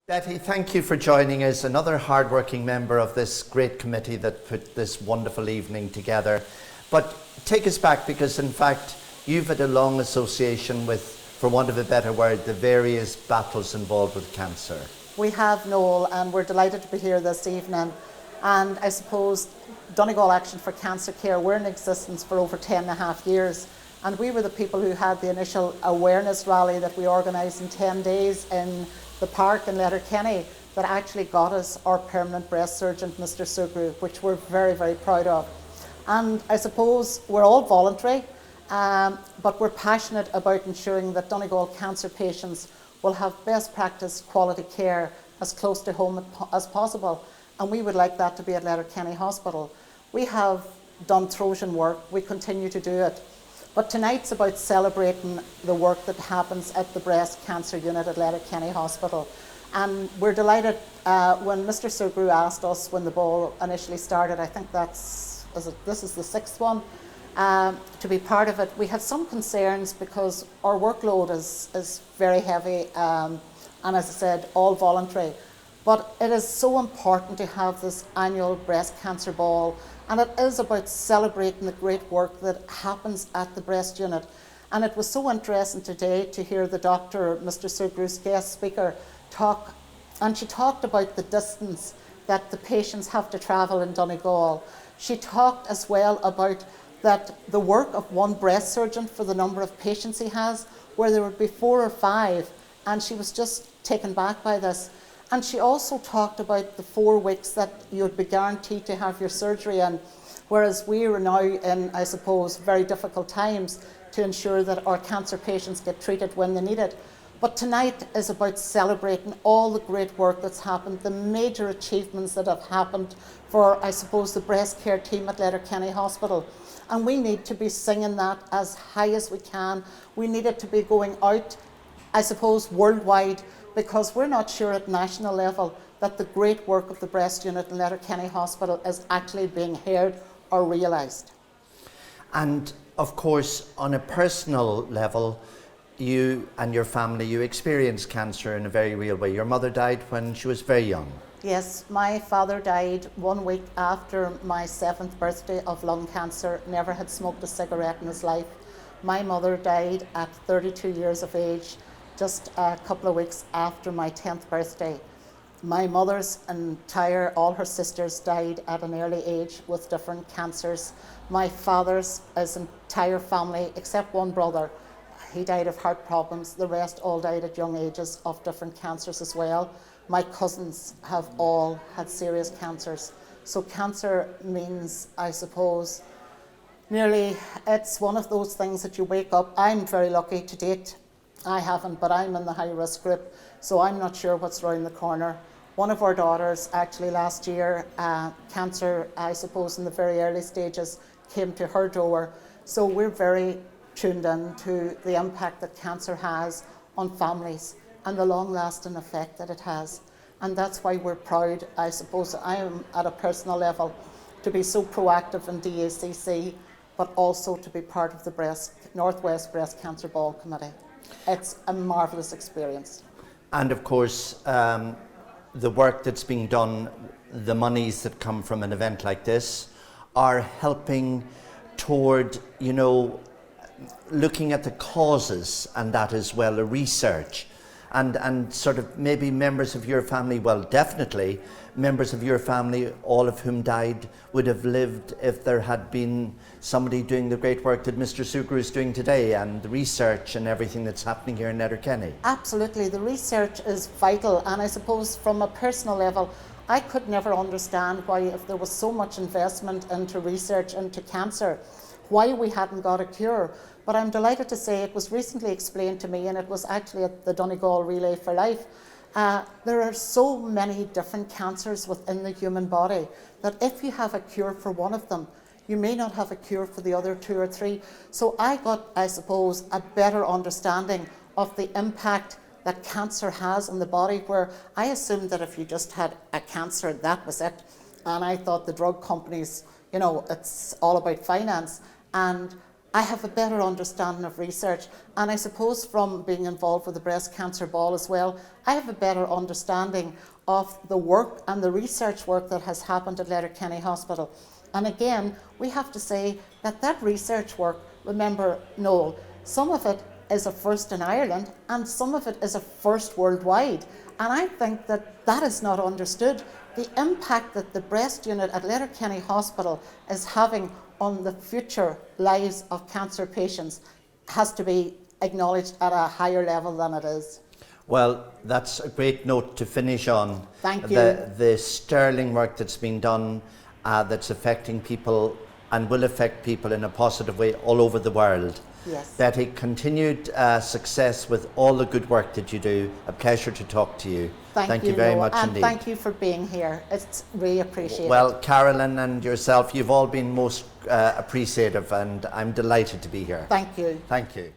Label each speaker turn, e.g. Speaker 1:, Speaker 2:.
Speaker 1: Betty, thank you for joining us, another hard-working member of this great committee that put this wonderful evening together. But take us back, because in fact you've had a long association with, for want of a better word, the various battles involved with cancer.
Speaker 2: We have, Noel, and we're delighted to be here this evening. And I suppose Donegal Action for Cancer Care, we're in existence for over 10 and a half years. And we were the people who had the initial awareness rally that we organised in 10 days in the park in Letterkenny that actually got us our permanent breast surgeon, Mr. Sugru, which we're very, very proud of. And I suppose we're all voluntary, but we're passionate about ensuring that Donegal cancer patients will have best practice quality care as close to home as possible. And we would like that to be at Letterkenny Hospital. We have done Trojan work, we continue to do it. But tonight's about celebrating the work that happens at the breast cancer unit at Letterkenny Hospital. And we're delighted when Mr. Sugru asked us when the ball initially started, I think this is the 6th one, to be part of it. We had some concerns because our workload is very heavy and as I said, all voluntary. But it is so important to have this annual breast cancer ball, and it is about celebrating the great work that happens at the breast unit. And it was so interesting today to hear the doctor, Mr. Sugru's guest speaker, talk, and she talked about the distance that the patients have to travel in Donegal. She talked as well about that the work of one breast surgeon for the number of patients he has, where there would be 4 or 5, and she was just taken back by this. And she also talked about the 4 weeks that you would be guaranteed to have your surgery in, whereas we are now in, I suppose, very difficult times to ensure that our cancer patients get treated when they need it. But tonight is about celebrating all the great work that's happened, the major achievements that have happened for, I suppose, the breast care team at Letterkenny Hospital. And we need to be singing that as high as we can. We need it to be going out, I suppose, worldwide, because we're not sure at national level that the great work of the breast unit in Letterkenny Hospital is actually being heard or realised.
Speaker 1: And of course, on a personal level, you and your family, you experienced cancer in a very real way. Your mother died when she was very young.
Speaker 2: Yes, my father died 1 week after my 7th birthday of lung cancer, never had smoked a cigarette in his life. My mother died at 32 years of age, just a couple of weeks after my 10th birthday. My mother's all her sisters died at an early age with different cancers. My father's, his entire family, except one brother, he died of heart problems. The rest all died at young ages of different cancers as well. My cousins have all had serious cancers. So cancer means, I suppose, nearly, it's one of those things that you wake up. I'm very lucky to date. I haven't, but I'm in the high risk group, so I'm not sure what's around the corner. One of our daughters actually last year, cancer, I suppose in the very early stages, came to her door. So we're very tuned in to the impact that cancer has on families and the long lasting effect that it has. And that's why we're proud, I suppose I am at a personal level, to be so proactive in DACC, but also to be part of the Northwest Breast Cancer Ball Committee. It's a marvellous experience.
Speaker 1: And of course, the work that's being done, the monies that come from an event like this are helping toward, looking at the causes and that as well, a research. And sort of maybe members of your family, well, definitely members of your family, all of whom died, would have lived if there had been somebody doing the great work that Mr. Sugru is doing today, and the research and everything that's happening here in Letterkenny.
Speaker 2: Absolutely, the research is vital, and I suppose from a personal level, I could never understand why, if there was so much investment into research into cancer, why we hadn't got a cure. But I'm delighted to say it was recently explained to me, and it was actually at the Donegal Relay for Life. There are so many different cancers within the human body that if you have a cure for one of them, you may not have a cure for the other 2 or 3. So I got, I suppose, a better understanding of the impact that cancer has on the body, where I assumed that if you just had a cancer, that was it. And I thought the drug companies, it's all about finance. And I have a better understanding of research, and I suppose from being involved with the breast cancer ball as well, I have a better understanding of the work and the research work that has happened at Letterkenny Hospital. And again, we have to say that that research work, remember, Noel, some of it is a first in Ireland and some of it is a first worldwide. And I think that that is not understood. The impact that the breast unit at Letterkenny Hospital is having on the future lives of cancer patients has to be acknowledged at a higher level than it is.
Speaker 1: Well, that's a great note to finish on.
Speaker 2: Thank you.
Speaker 1: The sterling work that's been done that's affecting people and will affect people in a positive way all over the world.
Speaker 2: Yes.
Speaker 1: Betty, continued success with all the good work that you do. A pleasure to talk to you. Thank you very
Speaker 2: Noel,
Speaker 1: much
Speaker 2: and
Speaker 1: indeed.
Speaker 2: thank you for being here. It's really appreciated.
Speaker 1: Well, Carolyn and yourself, you've all been most appreciative, and I'm delighted to be here.
Speaker 2: Thank you.
Speaker 1: Thank you.